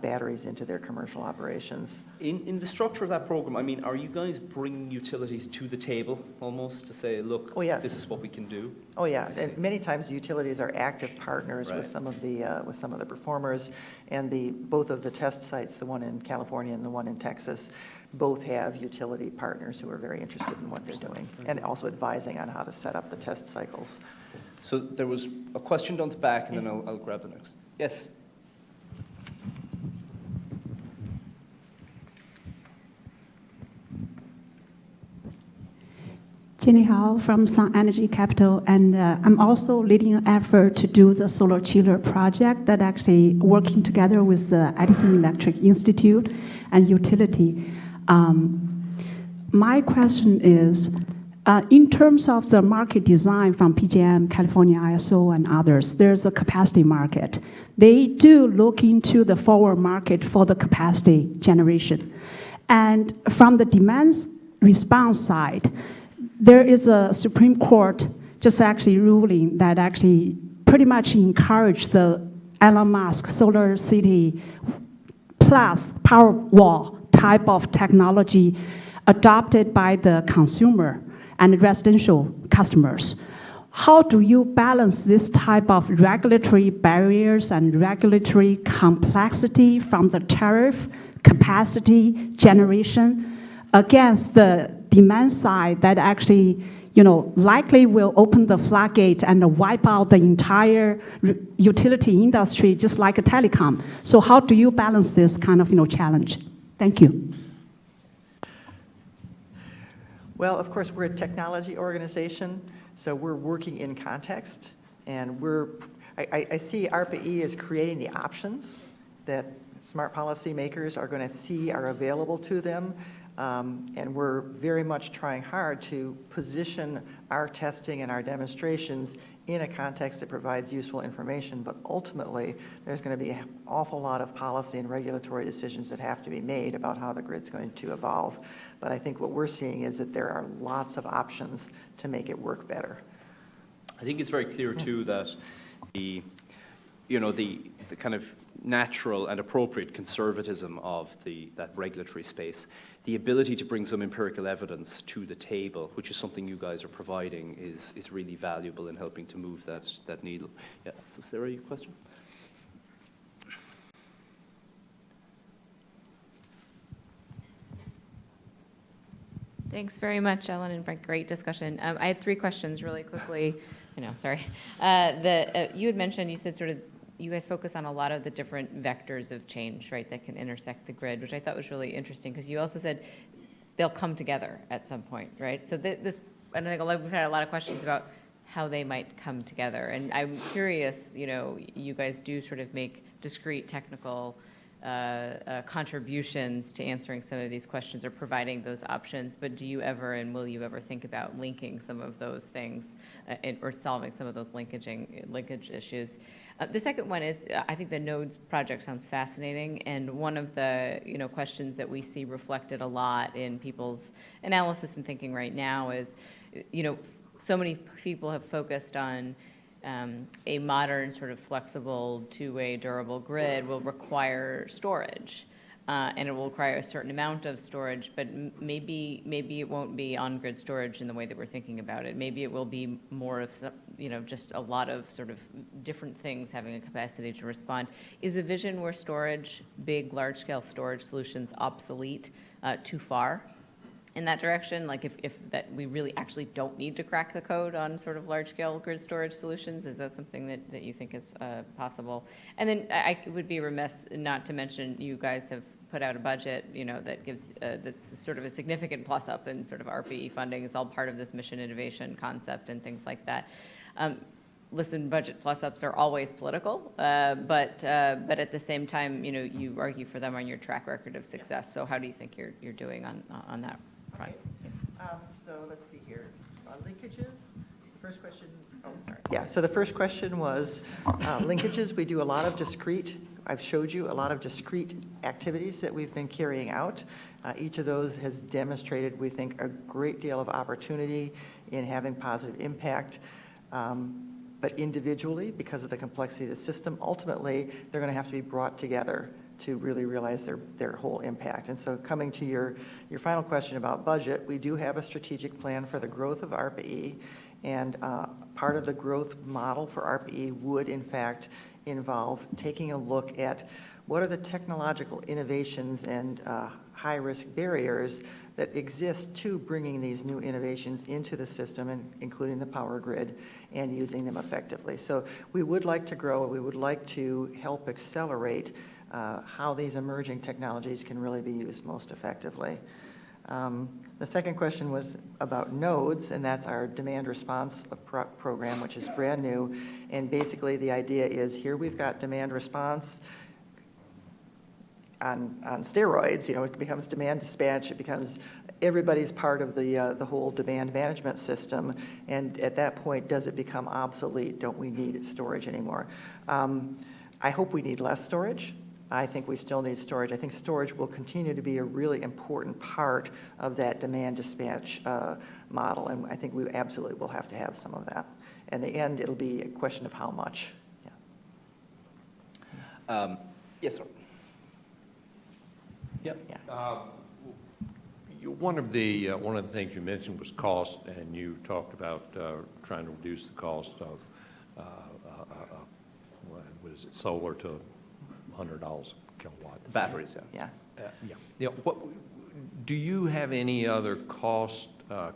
batteries into their commercial operations. In the structure of that program, I mean, are you guys bringing utilities to the table almost to say, look, Oh, yes. this is what we can do? Oh, yeah, and many times the utilities are active partners Right. with some of the performers, and both of the test sites, the one in California and the one in Texas, both have utility partners who are very interested in what they're doing, and also advising on how to set up the test cycles. So there was a question down the back, and then I'll grab the next. Yes. Jenny Hao from Sun Energy Capital, and I'm also leading an effort to do the solar chiller project that actually working together with the Edison Electric Institute and utility. My question is, in terms of the market design from PJM, California ISO, and others, there's a capacity market. They do look into the forward market for the capacity generation. And from the demand response side, there is a Supreme Court just actually ruling that actually pretty much encouraged the Elon Musk Solar City plus Powerwall type of technology adopted by the consumer and residential customers. How do you balance this type of regulatory barriers and regulatory complexity from the tariff, capacity, generation against the demand side that actually, likely will open the floodgate and wipe out the entire utility industry, just like a telecom? So how do you balance this kind of, challenge? Thank you. Well, of course, we're a technology organization, so we're working in context, and I see ARPA-e as creating the options that smart policymakers are going to see are available to them, and we're very much trying hard to position our testing and our demonstrations in a context that provides useful information, but ultimately there's going to be an awful lot of policy and regulatory decisions that have to be made about how the grid's going to evolve. But I think what we're seeing is that there are lots of options to make it work better. I think it's very clear too that the kind of natural and appropriate conservatism of that regulatory space, the ability to bring some empirical evidence to the table, which is something you guys are providing, is really valuable in helping to move that needle. Yeah. So Sarah, your question? Thanks very much, Ellen and Frank. Great discussion. I had 3 questions really quickly. I know, sorry. You had mentioned, you said sort of, you guys focus on a lot of the different vectors of change, right, that can intersect the grid, which I thought was really interesting, because you also said they'll come together at some point, right? So and I think we've had a lot of questions about how they might come together. And I'm curious, you guys do sort of make discrete technical contributions to answering some of these questions or providing those options, but do you ever and will you ever think about linking some of those things or solving some of those linkage issues? The second one is, I think the nodes project sounds fascinating, and one of the questions that we see reflected a lot in people's analysis and thinking right now is, so many people have focused on a modern sort of flexible two-way durable grid will require storage, and it will require a certain amount of storage, but maybe it won't be on-grid storage in the way that we're thinking about it. Maybe it will be more of just a lot of sort of different things having a capacity to respond. Is a vision where storage, big, large-scale storage solutions obsolete too far in that direction? Like if that we really actually don't need to crack the code on sort of large-scale grid storage solutions? Is that something that you think is possible? And then I would be remiss not to mention you guys have put out a budget, that gives that's sort of a significant plus up in sort of ARPA-e funding. It's all part of this mission innovation concept and things like that. listen, budget plus-ups are always political, but at the same time, you know, you argue for them on your track record of success. So how do you think you're doing on that front? So let's see here. Linkages, first question, oh, sorry. Yeah, so the first question was linkages. We do a lot of discrete, I've showed you a lot of discrete activities that we've been carrying out. Each of those has demonstrated, we think, a great deal of opportunity in having positive impact. But individually, because of the complexity of the system, ultimately, they're going to have to be brought together to really realize their whole impact. And so coming to your final question about budget, we do have a strategic plan for the growth of ARPA-E, and part of the growth model for ARPA-E would, in fact, involve taking a look at what are the technological innovations and high-risk barriers that exist to bringing these new innovations into the system, and including the power grid, and using them effectively. So we would like to grow, we would like to help accelerate how these emerging technologies can really be used most effectively. The second question was about nodes, and that's our demand response program, which is brand new. And basically the idea is here we've got demand response on steroids. You know, it becomes demand dispatch, it becomes everybody's part of the whole demand management system, and at that point, does it become obsolete? Don't we need storage anymore? I hope we need less storage. I think we still need storage. I think storage will continue to be a really important part of that demand dispatch model, and I think we absolutely will have to have some of that. In the end, it'll be a question of how much. Yeah. Yes, sir. Yep. Yeah. One of the things you mentioned was cost, and you talked about trying to reduce the cost of what is it, solar to $100 a kilowatt. The batteries, yeah. Yeah. Yeah. What do you have any other cost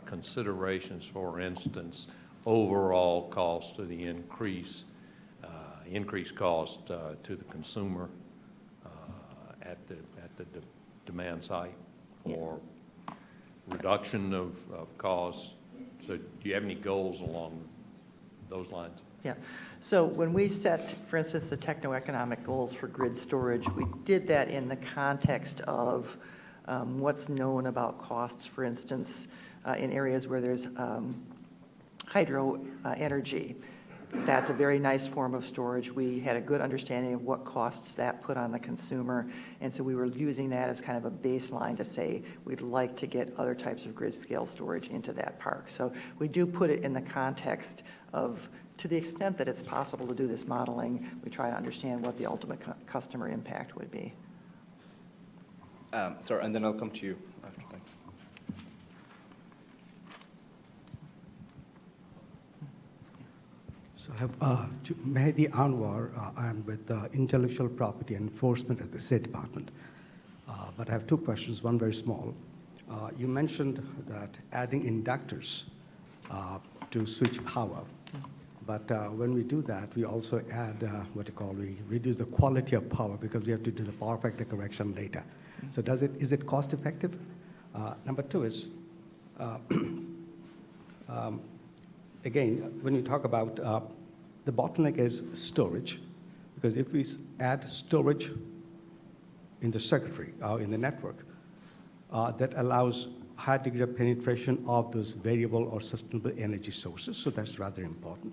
considerations? For instance, overall cost to the increased cost to the consumer at the demand site, or reduction of costs? So do you have any goals along those lines? Yeah. So when we set, for instance, the techno-economic goals for grid storage, we did that in the context of what's known about costs, for instance, in areas where there's hydro energy. That's a very nice form of storage. We had a good understanding of what costs that put on the consumer, and so we were using that as kind of a baseline to say we'd like to get other types of grid scale storage into that park. So we do put it in the context of, to the extent that it's possible to do this modeling, we try to understand what the ultimate customer impact would be. Sir, and then I'll come to you after. Thanks. So I have Mehdi Anwar. I'm with Intellectual Property Enforcement at the State Department. But I have two questions, one very small. You mentioned that adding inductors to switch power. But when we do that, we also add we reduce the quality of power because we have to do the power factor correction later. So is it cost effective? Number two is, again, when you talk about the bottleneck is storage, because if we add storage in the circuitry, in the network, that allows high degree of penetration of those variable or sustainable energy sources, so that's rather important.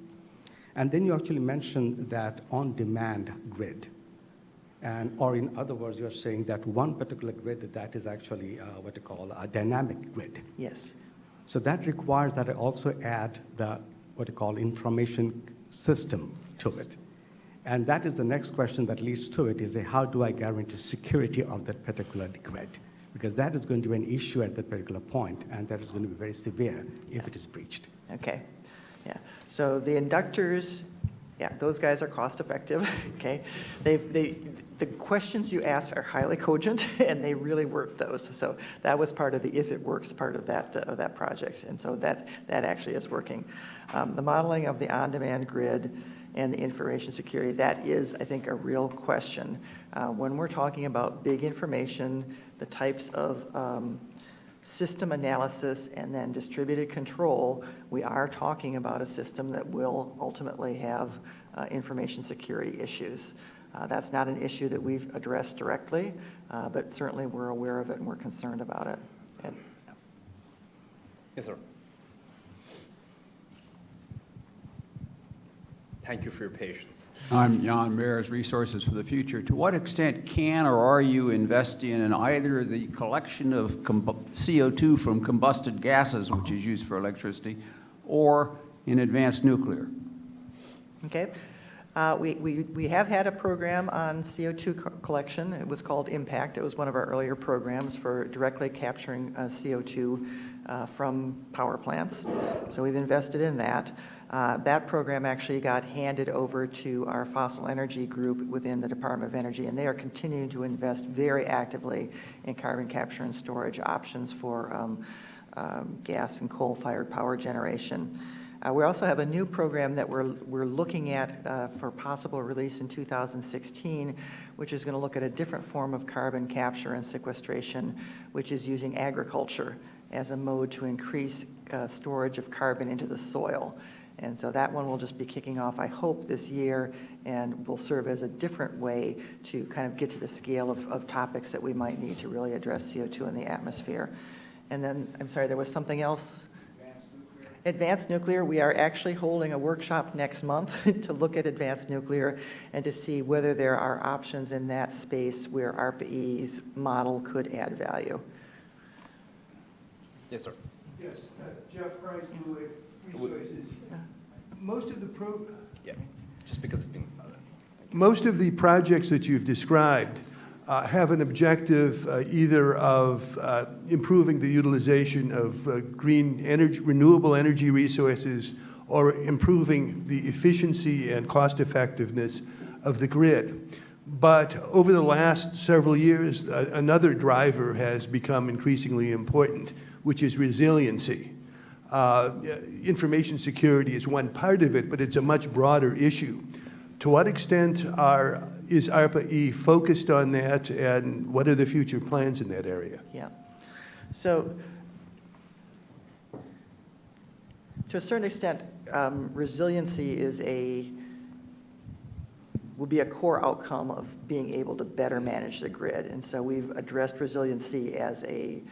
And then you actually mentioned that on-demand grid, or in other words, you're saying that one particular grid that is actually a dynamic grid. Yes. So that requires that I also add the information system to it. And that is the next question that leads to it, is how do I guarantee security of that particular grid? Because that is going to be an issue at that particular point, and that is going to be very severe if it is breached. Okay. Yeah. So the inductors, yeah, those guys are cost effective. Okay. The questions you ask are highly cogent, and they really work those. So that was part of the if it works part of that project, and so that actually is working. The modeling of the on-demand grid and the information security, that is, I think, a real question. When we're talking about big information, the types of system analysis and then distributed control, we are talking about a system that will ultimately have information security issues. That's not an issue that we've addressed directly, but certainly we're aware of it and we're concerned about it. And, Yes, sir. Thank you for your patience. I'm Jan Mears, Resources for the Future. To what extent can or are you investing in either the collection of CO2 from combusted gases, which is used for electricity, or in advanced nuclear? okay. We have had a program on CO2 collection. It was called IMPACT. It was one of our earlier programs for directly capturing CO2 from power plants. So we've invested in that. That program actually got handed over to our fossil energy group within the Department of Energy, and they are continuing to invest very actively in carbon capture and storage options for gas and coal-fired power generation. We also have a new program that we're looking at for possible release in 2016, which is going to look at a different form of carbon capture and sequestration, which is using agriculture as a mode to increase storage of carbon into the soil. And so that one will just be kicking off, I hope, this year, and will serve as a different way to kind of get to the scale of topics that we might need to really address CO2 in the atmosphere. And then, I'm sorry, there was something else? Advanced nuclear, we are actually holding a workshop next month to look at advanced nuclear and to see whether there are options in that space where ARPA-E's model could add value. Yes, sir. Yes, Jeff Price, Blue Resources. Most of the Yeah, just because it's been... most of the projects that you've described have an objective either of improving the utilization of green energy, renewable energy resources, or improving the efficiency and cost effectiveness of the grid. But over the last several years, another driver has become increasingly important, which is resiliency. Information security is one part of it, but it's a much broader issue. To what extent is ARPA-E focused on that, and what are the future plans in that area? Yeah. So, to a certain extent, resiliency will be a core outcome of being able to better manage the grid. And so we've addressed resiliency as a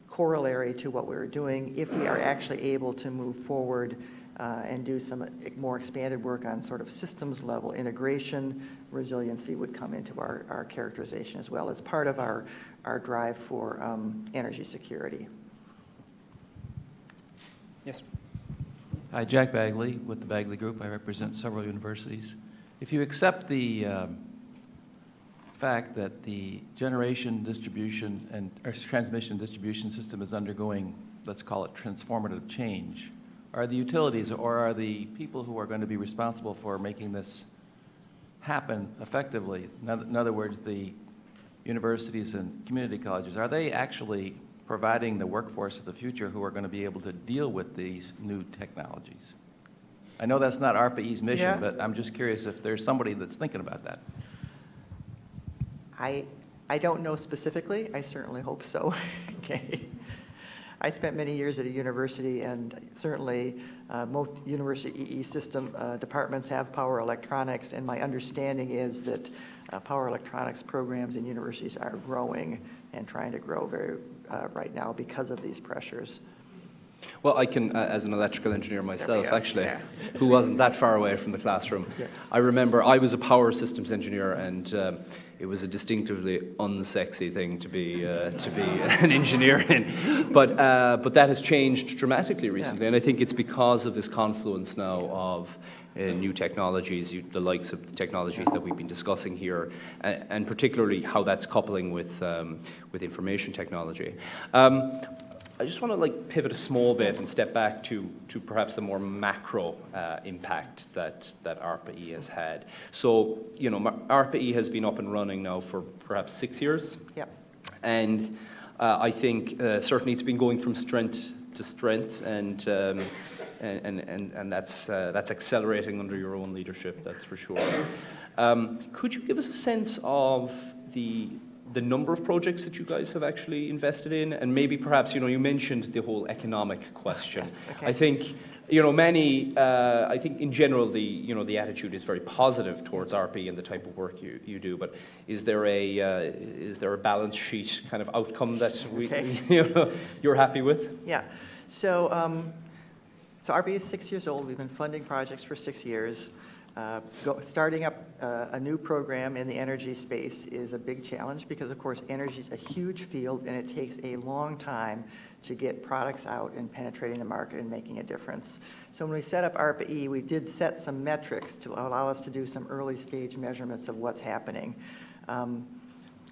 corollary to what we're doing. If we are actually able to move forward and do some more expanded work on sort of systems level integration, resiliency would come into our characterization as well as part of our drive for energy security. Yes. Hi, Jack Bagley with the Bagley Group. I represent several universities. If you accept the fact that the generation distribution and transmission distribution system is undergoing, let's call it transformative change, are the utilities or are the people who are going to be responsible for making this happen effectively, in other words, the universities and community colleges, are they actually providing the workforce of the future who are going to be able to deal with these new technologies? I know that's not ARPA-E's mission, Yeah. but I'm just curious if there's somebody that's thinking about that. I don't know specifically. I certainly hope so. Okay. I spent many years at a university, and certainly most university EE system departments have power electronics, and my understanding is that power electronics programs in universities are growing and trying to grow right now because of these pressures. Well, I can, as an electrical engineer myself, go. actually, Yeah. who wasn't that far away from the classroom. Yeah. I remember I was a power systems engineer, and it was a distinctively unsexy thing to be an engineer in. But that has changed dramatically recently, Yeah. and I think it's because of this confluence now of new technologies, the likes of the technologies that we've been discussing here, and particularly how that's coupling with information technology. I just want to pivot a small bit and step back to perhaps the more macro impact that ARPA-E has had. So, ARPA-E has been up and running now for perhaps 6 years. Yep. And I think certainly it's been going from strength to strength, and that's accelerating under your own leadership, that's for sure. Could you give us a sense of the the number of projects that you guys have actually invested in, and maybe perhaps, you mentioned the whole economic question. Yes, okay. I think, I think in general, the attitude is very positive towards ARPAE and the type of work you do, but is there a balance sheet kind of outcome that Okay. you're happy with? Yeah. So, ARPAE is 6 years old. We've been funding projects for 6 years. Starting up a new program in the energy space is a big challenge because, of course, energy is a huge field and it takes a long time to get products out and penetrating the market and making a difference. So when we set up ARPA-E, we did set some metrics to allow us to do some early stage measurements of what's happening.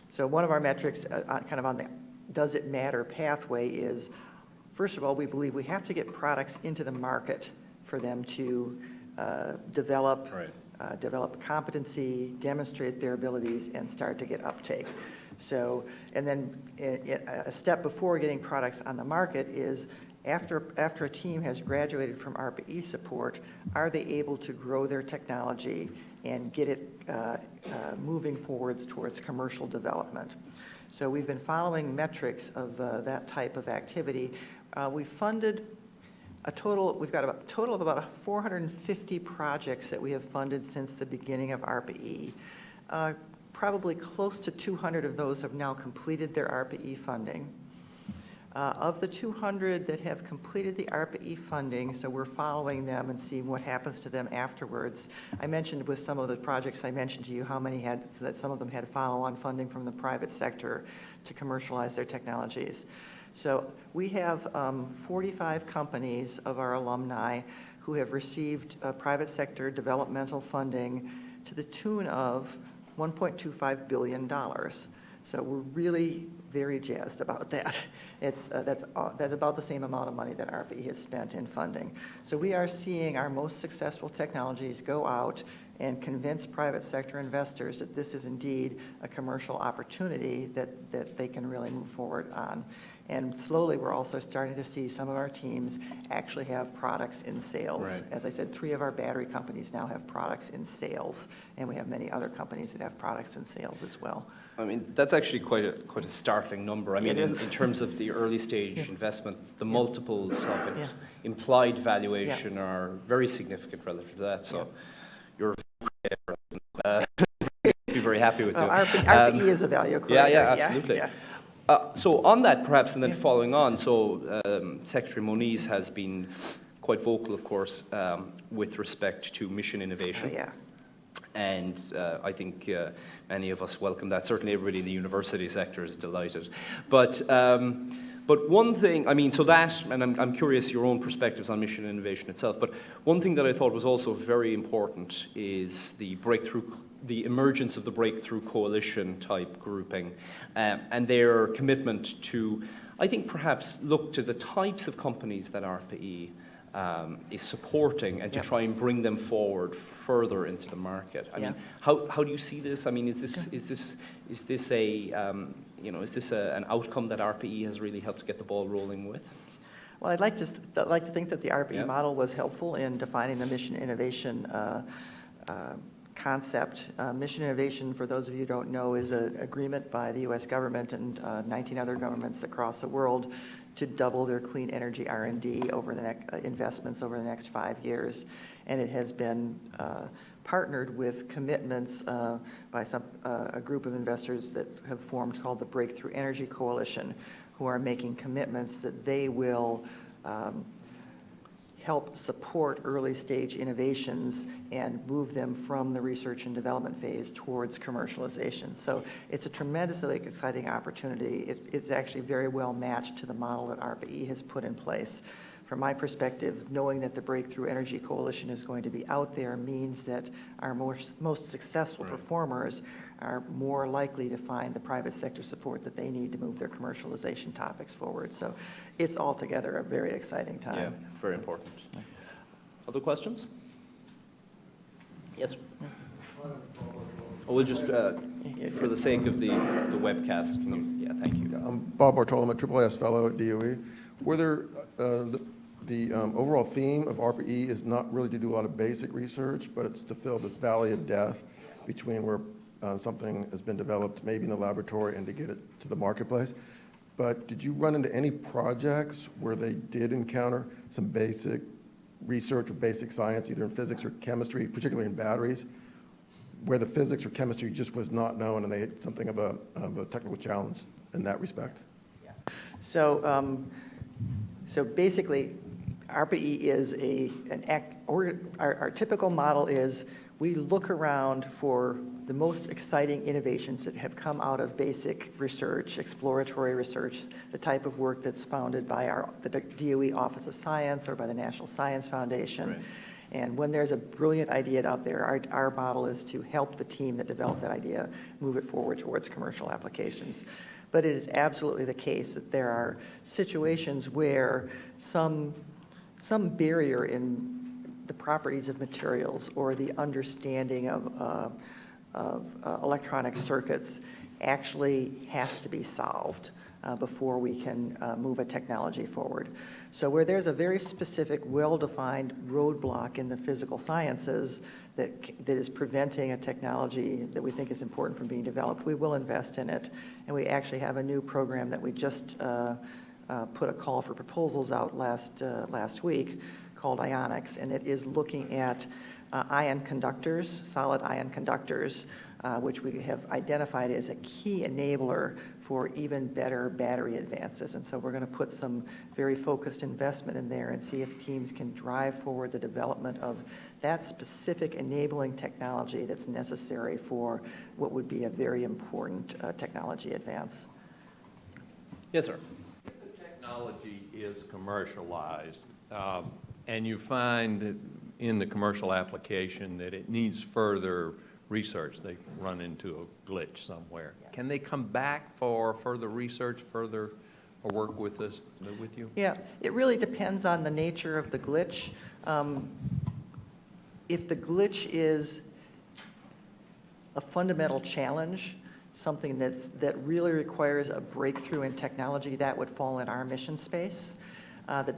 So one of our metrics kind of on the does it matter pathway is, first of all, we believe we have to get products into the market for them to develop competency, demonstrate their abilities, and start to get uptake. So, and then a step before getting products on the market is after a team has graduated from ARPA-E support, are they able to grow their technology and get it moving forwards towards commercial development? So we've been following metrics of that type of activity. We've funded we've got a total of about 450 projects that we have funded since the beginning of ARPA-E. Probably close to 200 of those have now completed their ARPA-E funding. Of the 200 that have completed the ARPA-E funding, so we're following them and seeing what happens to them afterwards. I mentioned with some of the projects I mentioned to you how many that some of them had follow-on funding from the private sector to commercialize their technologies. So we have 45 companies of our alumni who have received private sector developmental funding to the tune of $1.25 billion. So we're really very jazzed about that. That's about the same amount of money that ARPA-E has spent in funding. So we are seeing our most successful technologies go out and convince private sector investors that this is indeed a commercial opportunity that they can really move forward on. And slowly, we're also starting to see some of our teams actually have products in sales. Right. As I said, 3 of our battery companies now have products in sales, and we have many other companies that have products in sales as well. I mean, that's actually quite a startling number. I mean, in terms of the early stage investment, the multiples of it, implied valuation are very significant relative to that. So you're be very happy with it. ARPA-E is a value creator. Yeah, absolutely. Yeah. So on that, perhaps, and then following on, so Secretary Moniz has been quite vocal, of course, with respect to mission innovation. Yeah. And I think many of us welcome that. Certainly everybody in the university sector is delighted. But one thing, I mean, so that, and I'm curious your own perspectives on mission innovation itself, but one thing that I thought was also very important is the emergence of the Breakthrough Coalition type grouping and their commitment to, I think, perhaps look to the types of companies that ARPA-E is supporting and to try and bring them forward further into the market. I mean, how do you see this? I mean, is this an outcome that ARPA-E has really helped get the ball rolling with? Well, I'd like to think that the ARPA-E model was helpful in defining the mission innovation concept. Mission innovation, for those of you who don't know, is an agreement by the U.S. government and 19 other governments across the world to double their clean energy R&D over the next investments over the next 5 years, and it has been partnered with commitments by a group of investors that have formed called the Breakthrough Energy Coalition, who are making commitments that they will help support early stage innovations and move them from the research and development phase towards commercialization. So it's a tremendously exciting opportunity. It's actually very well matched to the model that ARPA-E has put in place. From my perspective, knowing that the Breakthrough Energy Coalition is going to be out there means that our most successful performers are more likely to find the private sector support that they need to move their commercialization topics forward. So it's altogether a very exciting time. Yeah, very important. Other questions? Yes. We'll just, for the sake of the webcast, can you, thank you. I'm Bob Bartolo, a AAAS fellow at DOE. Were there, the overall theme of ARPA-E is not really to do a lot of basic research, but it's to fill this valley of death between where something has been developed, maybe in the laboratory, and to get it to the marketplace. But did you run into any projects where they did encounter some basic research or basic science, either in physics or chemistry, particularly in batteries, where the physics or chemistry just was not known and they had something of a technical challenge in that respect? So, so basically, ARPA-E is our typical model is we look around for the most exciting innovations that have come out of basic research, exploratory research, the type of work that's founded by the DOE Office of Science or by the National Science Foundation. Right. And when there's a brilliant idea out there, our model is to help the team that developed that idea move it forward towards commercial applications. But it is absolutely the case that there are situations where some barrier in the properties of materials or the understanding of electronic circuits actually has to be solved before we can move a technology forward. So where there's a very specific, well-defined roadblock in the physical sciences that is preventing a technology that we think is important from being developed, we will invest in it. And we actually have a new program that we just put a call for proposals out last week called Ionics, and it is looking at ion conductors, solid ion conductors, which we have identified as a key enabler for even better battery advances. And so we're going to put some very focused investment in there and see if teams can drive forward the development of that specific enabling technology that's necessary for what would be a very important technology advance. Yes, sir. If the technology is commercialized, and you find in the commercial application that it needs further research, they run into a glitch somewhere. Yeah. Can they come back for further research, further work with us, with you? Yeah, it really depends on the nature of the glitch. If the glitch is a fundamental challenge, something that really requires a breakthrough in technology, that would fall in our mission space. The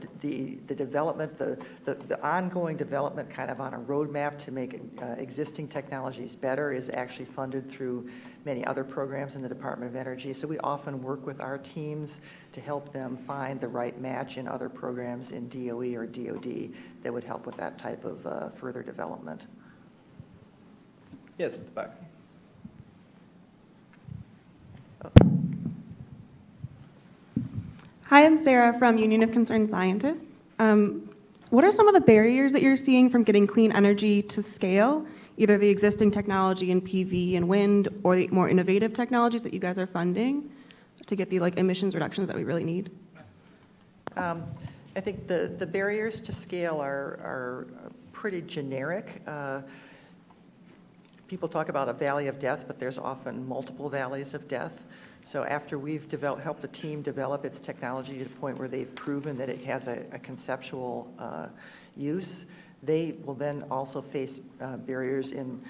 development, the ongoing development kind of on a roadmap to make existing technologies better is actually funded through many other programs in the Department of Energy. So we often work with our teams to help them find the right match in other programs in DOE or DOD that would help with that type of further development. Yes, at the back. Hi, I'm Sarah from Union of Concerned Scientists. What are some of the barriers that you're seeing from getting clean energy to scale, either the existing technology in PV and wind or the more innovative technologies that you guys are funding to get the emissions reductions that we really need? I think the barriers to scale are pretty generic. People talk about a valley of death, but there's often multiple valleys of death. So after we've helped the team develop its technology to the point where they've proven that it has a conceptual use, they will then also face barriers in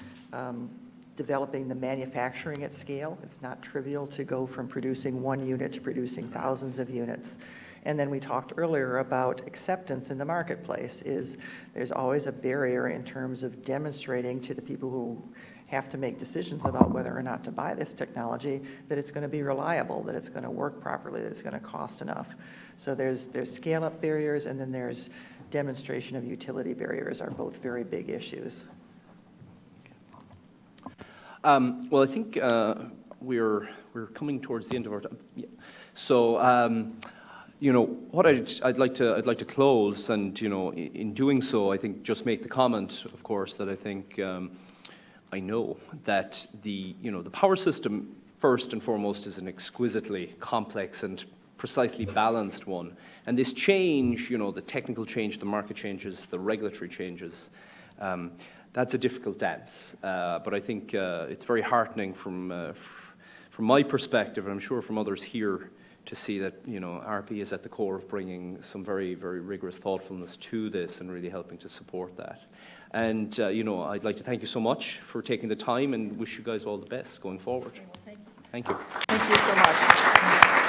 developing the manufacturing at scale. It's not trivial to go from producing one unit to producing thousands of units. And then we talked earlier about acceptance in the marketplace. There's always a barrier in terms of demonstrating to the people who have to make decisions about whether or not to buy this technology that it's going to be reliable, that it's going to work properly, that it's going to cost enough. So there's scale-up barriers, and then there's demonstration of utility barriers are both very big issues. Well, I think we're coming towards the end of our time. Yeah. So, you know, what I'd like to close, and you know, in doing so, I think just make the comment, of course, that I think I know that the power system first and foremost is an exquisitely complex and precisely balanced one. And this change, you know, the technical change, the market changes, the regulatory changes, that's a difficult dance. But I think it's very heartening from my perspective, and I'm sure from others here, to see that, you know, ARPA-e is at the core of bringing some very, very rigorous thoughtfulness to this and really helping to support that. And, you know, I'd like to thank you so much for taking the time and wish you guys all the best going forward. Okay, well, Thank you. Thank you so much.